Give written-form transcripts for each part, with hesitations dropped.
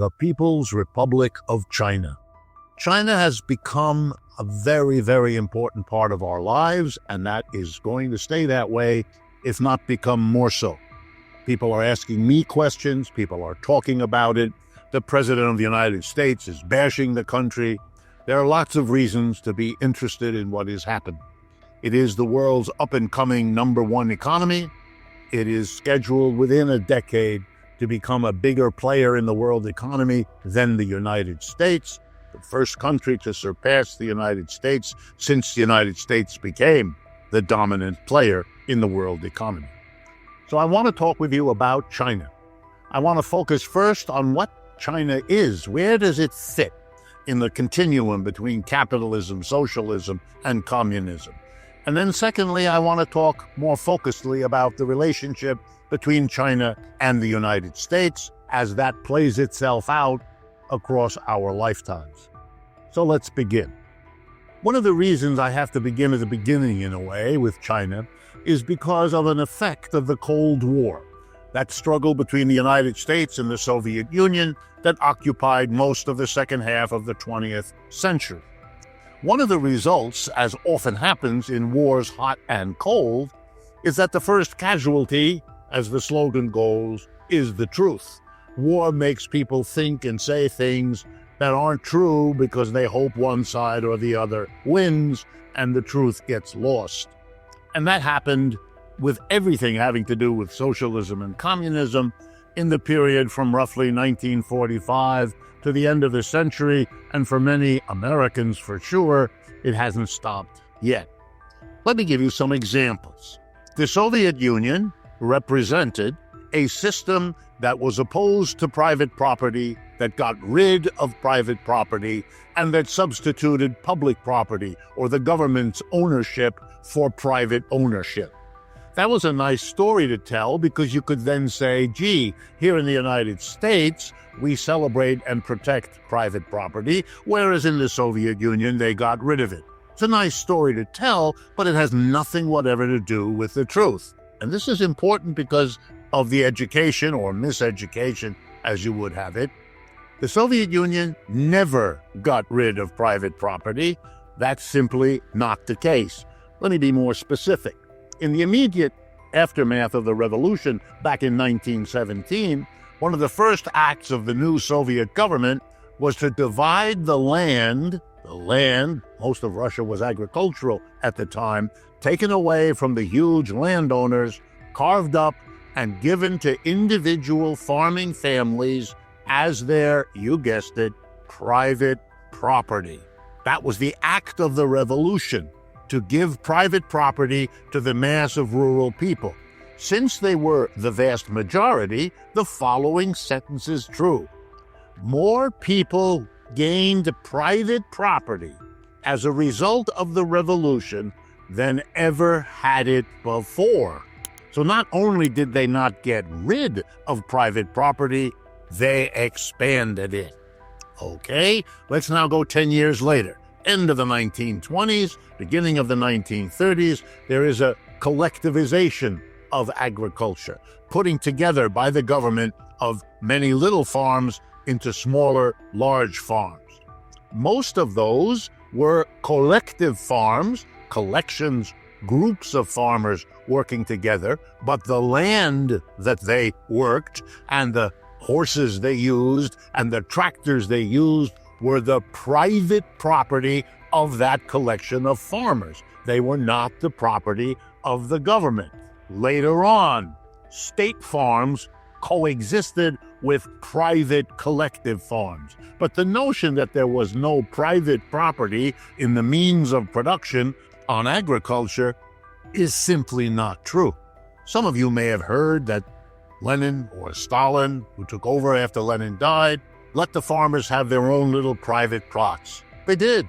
the People's Republic of China. China has become a very, very important part of our lives, and that is going to stay that way, if not become more so. People are asking me questions. People are talking about it. The President of the United States is bashing the country. There are lots of reasons to be interested in what is happening. It is the world's up-and-coming #1 economy. It is scheduled within a decade to become a bigger player in the world economy than the United States, the first country to surpass the United States since the United States became the dominant player in the world economy. So I want to talk with you about China. I want to focus first on what China is. Where does it fit in the continuum between capitalism, socialism, and communism? And then secondly, I want to talk more focusedly about the relationship between China and the United States as that plays itself out across our lifetimes. So let's begin. One of the reasons I have to begin at the beginning, in a way, with China is because of an effect of the Cold War, that struggle between the United States and the Soviet Union that occupied most of the second half of the 20th century. One of the results, as often happens in wars hot and cold, is that the first casualty, as the slogan goes, is the truth. War makes people think and say things that aren't true because they hope one side or the other wins and the truth gets lost. And that happened with everything having to do with socialism and communism in the period from roughly 1945 to the end of the century, and for many Americans for sure, it hasn't stopped yet. Let me give you some examples. The Soviet Union represented a system that was opposed to private property, that got rid of private property, and that substituted public property or the government's ownership for private ownership. That was a nice story to tell because you could then say, gee, here in the United States, we celebrate and protect private property, whereas in the Soviet Union, they got rid of it. It's a nice story to tell, but it has nothing whatever to do with the truth. And this is important because of the education or miseducation, as you would have it. The Soviet Union never got rid of private property. That's simply not the case. Let me be more specific. In the immediate aftermath of the revolution back in 1917, one of the first acts of the new Soviet government was to divide the land, most of Russia was agricultural at the time, taken away from the huge landowners, carved up and given to individual farming families as their, you guessed it, private property. That was the act of the revolution, to give private property to the mass of rural people. Since they were the vast majority, the following sentence is true. More people gained private property as a result of the revolution than ever had it before. So not only did they not get rid of private property, they expanded it. Okay, let's now go 10 years later. End of the 1920s, beginning of the 1930s, there is a collectivization of agriculture, putting together by the government of many little farms into smaller, large farms. Most of those were collective farms, collections, groups of farmers working together, but the land that they worked and the horses they used and the tractors they used were the private property of that collection of farmers. They were not the property of the government. Later on, state farms coexisted with private collective farms. But the notion that there was no private property in the means of production on agriculture is simply not true. Some of you may have heard that Lenin or Stalin, who took over after Lenin died, let the farmers have their own little private plots. They did.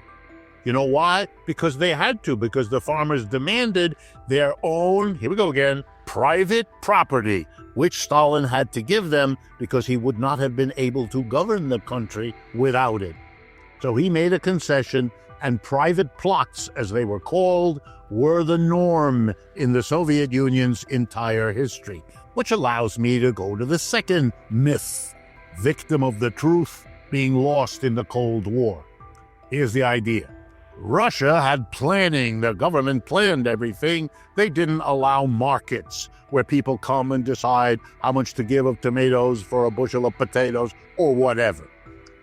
You know why? Because they had to, because the farmers demanded their own, here we go again, private property, which Stalin had to give them because he would not have been able to govern the country without it. So he made a concession, and private plots, as they were called, were the norm in the Soviet Union's entire history, which allows me to go to the second myth victim of the truth, being lost in the Cold War. Here's the idea. Russia had planning. The government planned everything. They didn't allow markets where people come and decide how much to give of tomatoes for a bushel of potatoes or whatever.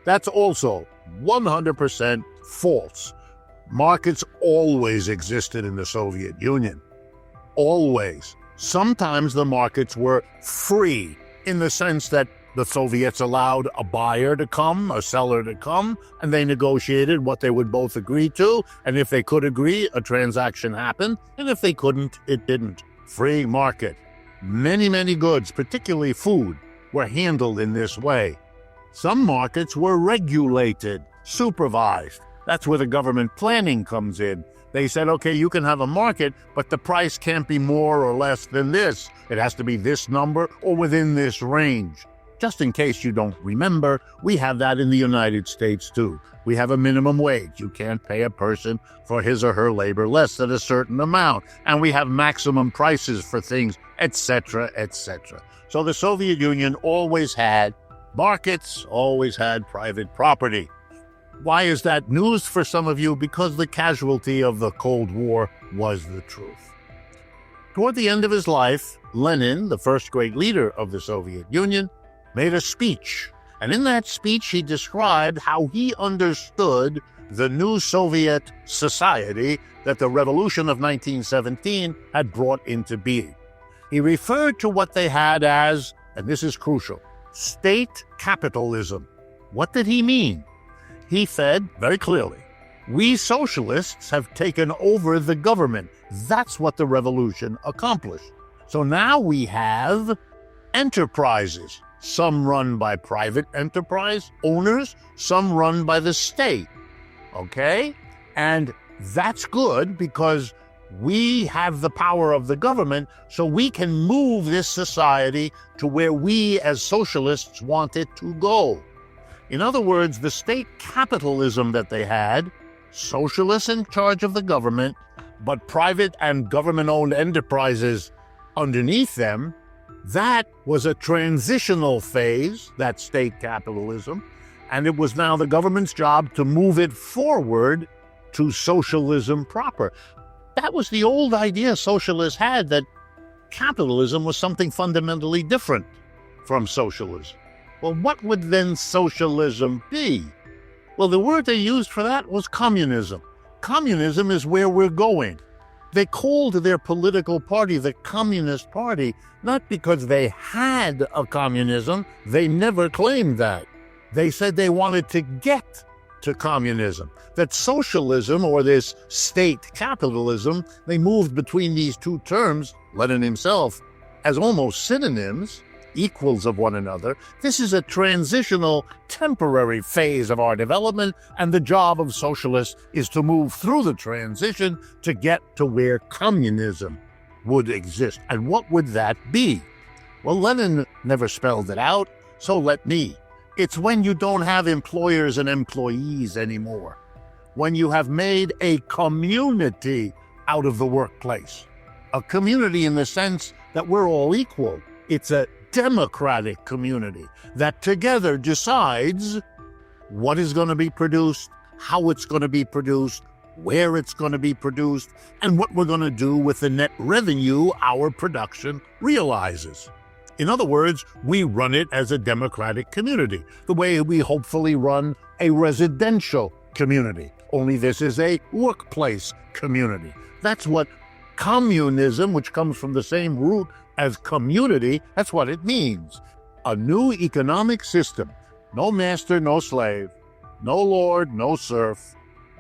That's also 100% false. Markets always existed in the Soviet Union. Always. Sometimes the markets were free in the sense that the Soviets allowed a buyer to come, a seller to come, and they negotiated what they would both agree to. And if they could agree, a transaction happened. And if they couldn't, it didn't. Free market. Many, many goods, particularly food, were handled in this way. Some markets were regulated, supervised. That's where the government planning comes in. They said, okay, you can have a market, but the price can't be more or less than this. It has to be this number or within this range. Just in case you don't remember, we have that in the United States too. We have a minimum wage. You can't pay a person for his or her labor less than a certain amount. And we have maximum prices for things, etc., etc. So the Soviet Union always had markets, always had private property. Why is that news for some of you? Because the casualty of the Cold War was the truth. Toward the end of his life, Lenin, the first great leader of the Soviet Union, made a speech. And in that speech, he described how he understood the new Soviet society that the revolution of 1917 had brought into being. He referred to what they had as, and this is crucial, state capitalism. What did he mean? He said very clearly, we socialists have taken over the government. That's what the revolution accomplished. So now we have enterprises. Some run by private enterprise owners, some run by the state, okay? And that's good because we have the power of the government, so we can move this society to where we as socialists want it to go. In other words, the state capitalism that they had, socialists in charge of the government, but private and government-owned enterprises underneath them, that was a transitional phase, that state capitalism, and it was now the government's job to move it forward to socialism proper. That was the old idea socialists had, that capitalism was something fundamentally different from socialism. Well, what would then socialism be? Well, the word they used for that was communism. Communism is where we're going. They called their political party the Communist Party, not because they had a communism. They never claimed that. They said they wanted to get to communism. That socialism, or this state capitalism, they moved between these two terms, Lenin himself, as almost synonyms, equals of one another. This is a transitional, temporary phase of our development, and the job of socialists is to move through the transition to get to where communism would exist. And what would that be? Well, Lenin never spelled it out, so let me. It's when you don't have employers and employees anymore. When you have made a community out of the workplace. A community in the sense that we're all equal. It's a democratic community that together decides what is going to be produced, how it's going to be produced, where it's going to be produced, and what we're going to do with the net revenue our production realizes. In other words, we run it as a democratic community, the way we hopefully run a residential community, only this is a workplace community. That's what communism, which comes from the same root as community, that's what it means. A new economic system. No master, no slave. No lord, no serf.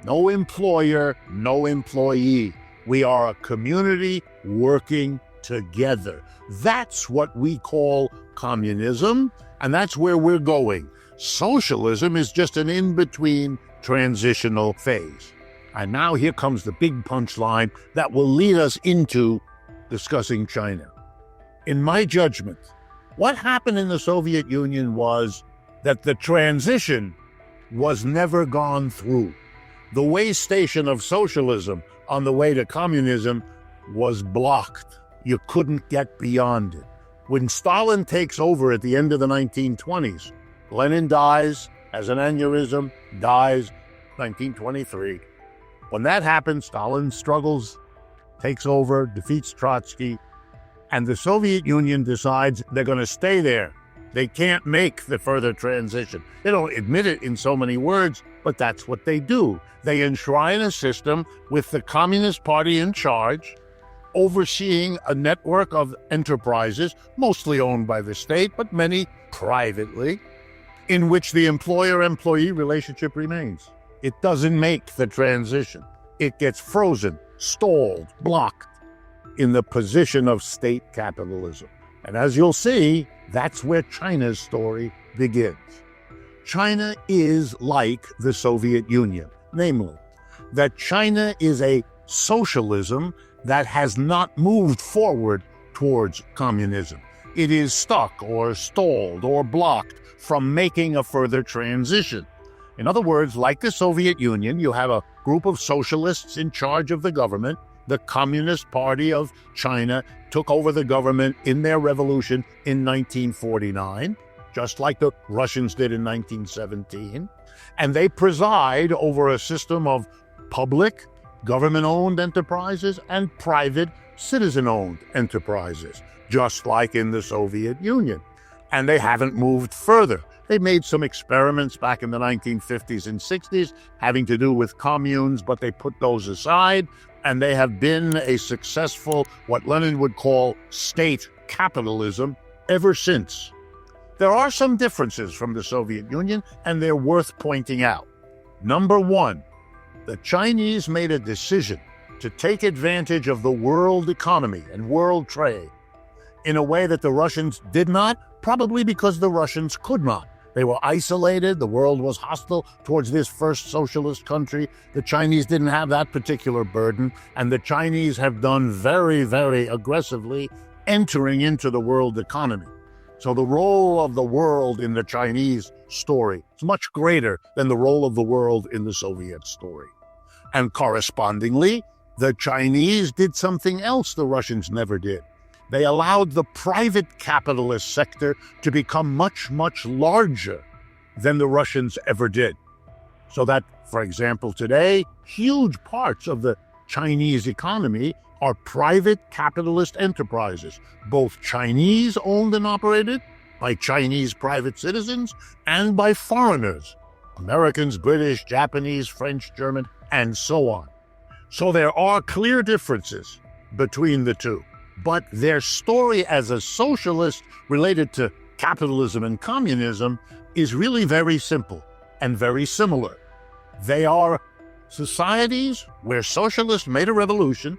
No employer, no employee. We are a community working together. That's what we call communism, and that's where we're going. Socialism is just an in-between transitional phase. And now here comes the big punchline that will lead us into discussing China. In my judgment, what happened in the Soviet Union was that the transition was never gone through. The way station of socialism on the way to communism was blocked. You couldn't get beyond it. When Stalin takes over at the end of the 1920s, Lenin dies, has an aneurysm, dies 1923. When that happens, Stalin struggles, takes over, defeats Trotsky, and the Soviet Union decides they're going to stay there. They can't make the further transition. They don't admit it in so many words, but that's what they do. They enshrine a system with the Communist Party in charge, overseeing a network of enterprises, mostly owned by the state, but many privately, in which the employer-employee relationship remains. It doesn't make the transition. It gets frozen, stalled, blocked in the position of state capitalism. And as you'll see, that's where China's story begins. China is like the Soviet Union, namely, that China is a socialism that has not moved forward towards communism. It is stuck or stalled or blocked from making a further transition. In other words, like the Soviet Union, you have a group of socialists in charge of the government. The Communist Party of China took over the government in their revolution in 1949, just like the Russians did in 1917. And they preside over a system of public, government-owned enterprises and private, citizen-owned enterprises, just like in the Soviet Union. And they haven't moved further. They made some experiments back in the 1950s and 60s having to do with communes, but they put those aside, and they have been a successful, what Lenin would call state capitalism, ever since. There are some differences from the Soviet Union, and they're worth pointing out. Number one, the Chinese made a decision to take advantage of the world economy and world trade in a way that the Russians did not, probably because the Russians could not. They were isolated. The world was hostile towards this first socialist country. The Chinese didn't have that particular burden, and the Chinese have done very, very aggressively entering into the world economy. So the role of the world in the Chinese story is much greater than the role of the world in the Soviet story. And correspondingly, the Chinese did something else the Russians never did. They allowed the private capitalist sector to become much, much larger than the Russians ever did. So that, for example, today, huge parts of the Chinese economy are private capitalist enterprises, both Chinese owned and operated by Chinese private citizens and by foreigners, Americans, British, Japanese, French, German, and so on. So there are clear differences between the two. But their story as a socialist related to capitalism and communism is really very simple and very similar. They are societies where socialists made a revolution,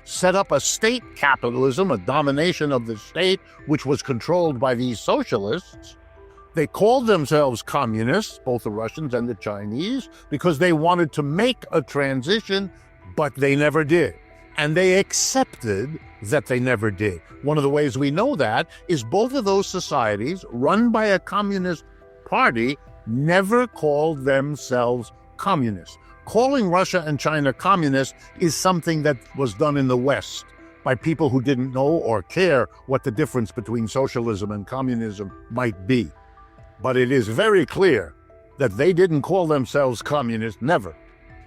set up a state capitalism, a domination of the state, which was controlled by these socialists. They called themselves communists, both the Russians and the Chinese, because they wanted to make a transition, but they never did. And they accepted that they never did. One of the ways we know that is both of those societies, run by a communist party, never called themselves communists. Calling Russia and China communist is something that was done in the West by people who didn't know or care what the difference between socialism and communism might be. But it is very clear that they didn't call themselves communists, never,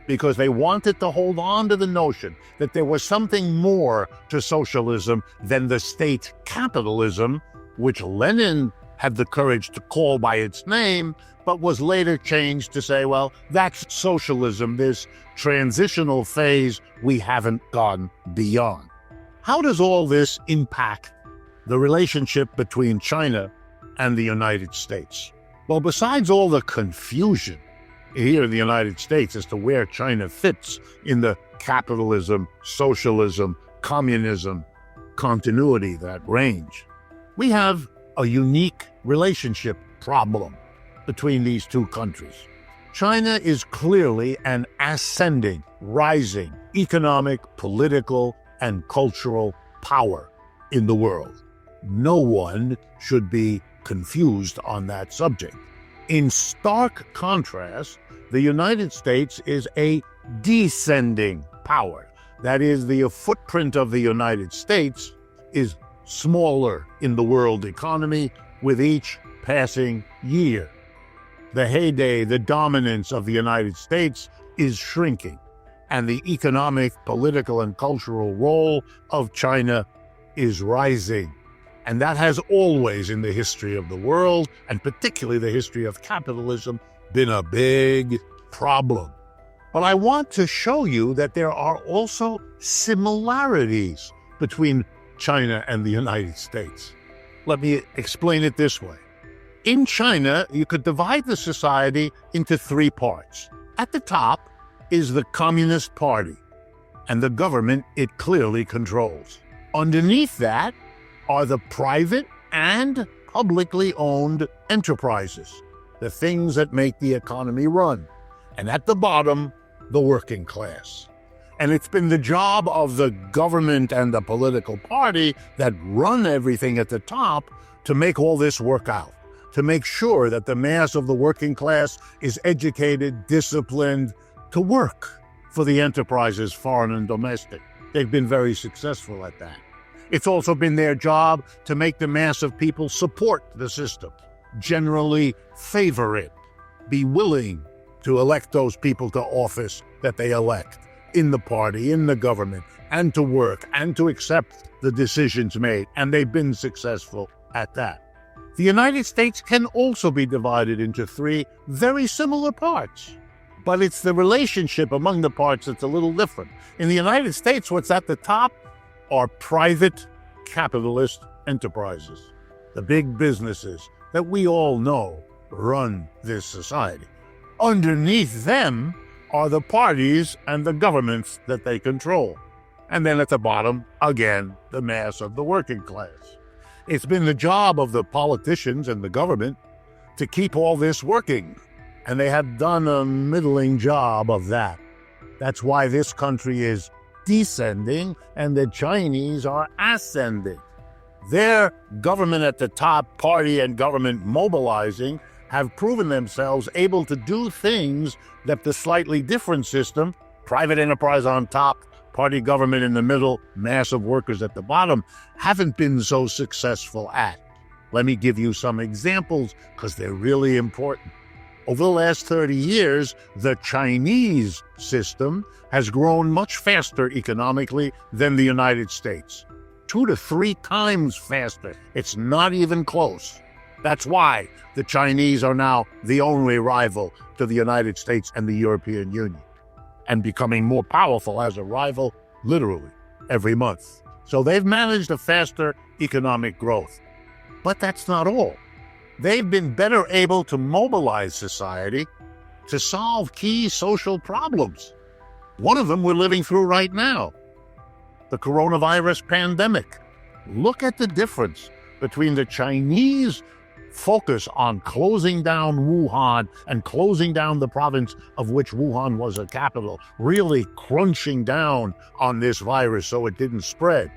because they wanted to hold on to the notion that there was something more to socialism than the state capitalism, which Lenin had the courage to call by its name, but was later changed to say, well, that's socialism, this transitional phase we haven't gone beyond. How does all this impact the relationship between China and the United States? Well, besides all the confusion here in the United States as to where China fits in the capitalism, socialism, communism continuity, that range, we have a unique relationship problem between these two countries. China is clearly an ascending, rising economic, political, and cultural power in the world. No one should be confused on that subject. In stark contrast, the United States is a descending power. That is, the footprint of the United States is smaller in the world economy with each passing year. The heyday, the dominance of the United States is shrinking, and the economic, political, and cultural role of China is rising. And that has always, in the history of the world, and particularly the history of capitalism, been a big problem. But I want to show you that there are also similarities between China and the United States. Let me explain it this way. In China, you could divide the society into three parts. At the top is the Communist Party, and the government it clearly controls. Underneath that are the private and publicly owned enterprises, the things that make the economy run. And at the bottom, the working class. And it's been the job of the government and the political party that run everything at the top to make all this work out, to make sure that the mass of the working class is educated, disciplined, to work for the enterprises, foreign and domestic. They've been very successful at that. It's also been their job to make the mass of people support the system, generally favor it, be willing to elect those people to office that they elect in the party, in the government, and to work, and to accept the decisions made. And they've been successful at that. The United States can also be divided into three very similar parts, but it's the relationship among the parts that's a little different. In the United States, what's at the top are private capitalist enterprises, the big businesses that we all know run this society. Underneath them are the parties and the governments that they control. And then at the bottom, again, the mass of the working class. It's been the job of the politicians and the government to keep all this working, and they have done a middling job of that. That's why this country is descending and the Chinese are ascending. Their government at the top, party and government mobilizing, have proven themselves able to do things that the slightly different system, private enterprise on top, party government in the middle, mass of workers at the bottom, haven't been so successful at. Let me give you some examples because they're really important. Over the last 30 years, the Chinese system has grown much faster economically than the United States. 2 to 3 times faster. It's not even close. That's why the Chinese are now the only rival to the United States and the European Union, and becoming more powerful as a rival, literally, every month. So they've managed a faster economic growth. But that's not all. They've been better able to mobilize society to solve key social problems. One of them we're living through right now, the coronavirus pandemic. Look at the difference between the Chinese focus on closing down Wuhan and closing down the province of which Wuhan was a capital, really crunching down on this virus so it didn't spread,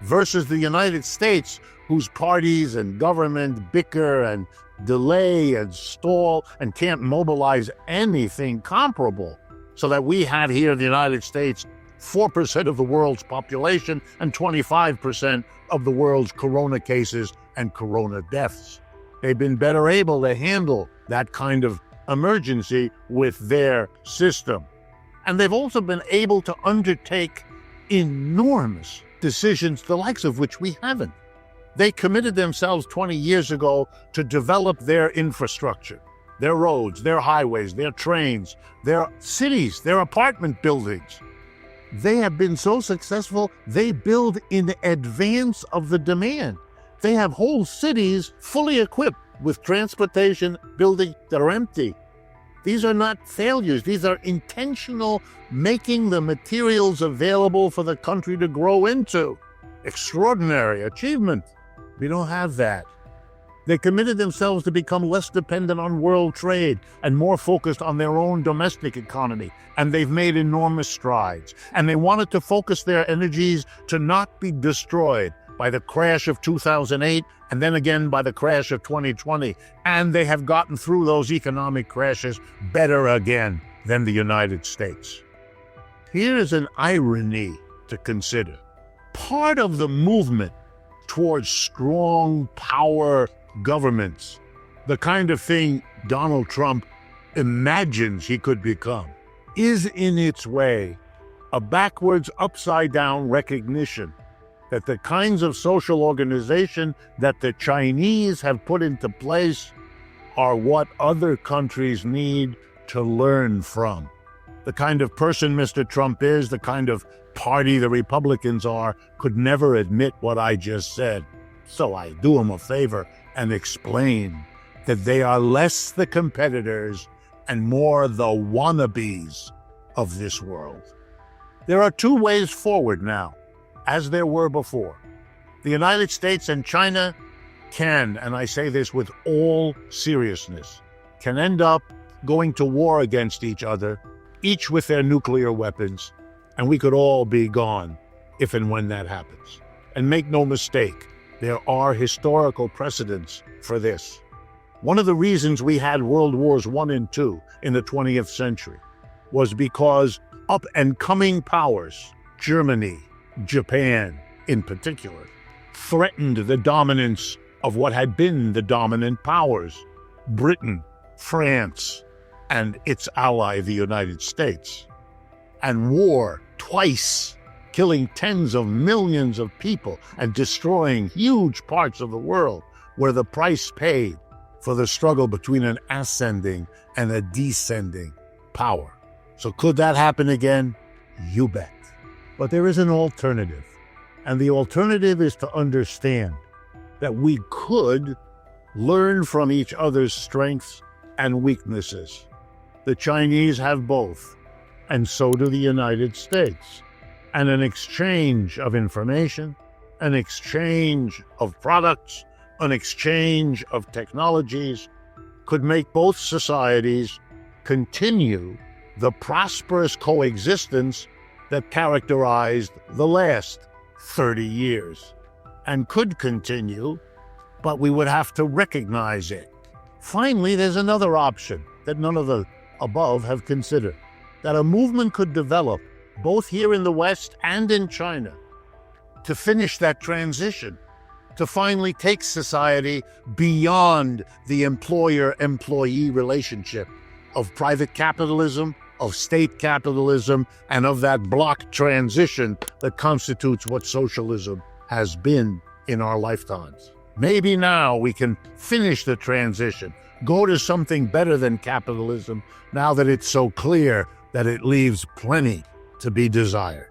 versus the United States, whose parties and government bicker and delay and stall and can't mobilize anything comparable. So that we have here in the United States 4% of the world's population and 25% of the world's corona cases and corona deaths. They've been better able to handle that kind of emergency with their system. And they've also been able to undertake enormous decisions, the likes of which we haven't. They committed themselves 20 years ago to develop their infrastructure, their roads, their highways, their trains, their cities, their apartment buildings. They have been so successful, they build in advance of the demand. They have whole cities fully equipped with transportation buildings that are empty. These are not failures. These are intentional, making the materials available for the country to grow into. Extraordinary achievement. We don't have that. They committed themselves to become less dependent on world trade and more focused on their own domestic economy. And they've made enormous strides. And they wanted to focus their energies to not be destroyed by the crash of 2008 and then again by the crash of 2020. And they have gotten through those economic crashes better again than the United States. Here's an irony to consider. Part of the movement towards strong power governments, the kind of thing Donald Trump imagines he could become, is in its way a backwards, upside-down recognition that the kinds of social organization that the Chinese have put into place are what other countries need to learn from. The kind of person Mr. Trump is, the kind of party the Republicans are, could never admit what I just said. So I do him a favor and explain that they are less the competitors and more the wannabes of this world. There are two ways forward now, as there were before. The United States and China can, and I say this with all seriousness, can end up going to war against each other, each with their nuclear weapons, and we could all be gone if and when that happens. And make no mistake, there are historical precedents for this. One of the reasons we had World Wars I and II in the 20th century was because up-and-coming powers, Germany, Japan in particular, threatened the dominance of what had been the dominant powers, Britain, France, and its ally, the United States. And war, twice, killing tens of millions of people and destroying huge parts of the world, were the price paid for the struggle between an ascending and a descending power. So could that happen again? You bet. But there is an alternative. And the alternative is to understand that we could learn from each other's strengths and weaknesses. The Chinese have both, and so do the United States. And an exchange of information, an exchange of products, an exchange of technologies could make both societies continue the prosperous coexistence that characterized the last 30 years, and could continue, but we would have to recognize it. Finally, there's another option that none of the above have considered, that a movement could develop both here in the West and in China to finish that transition, to finally take society beyond the employer-employee relationship of private capitalism, of state capitalism, and of that block transition that constitutes what socialism has been in our lifetimes. Maybe now we can finish the transition, go to something better than capitalism, now that it's so clear that it leaves plenty to be desired.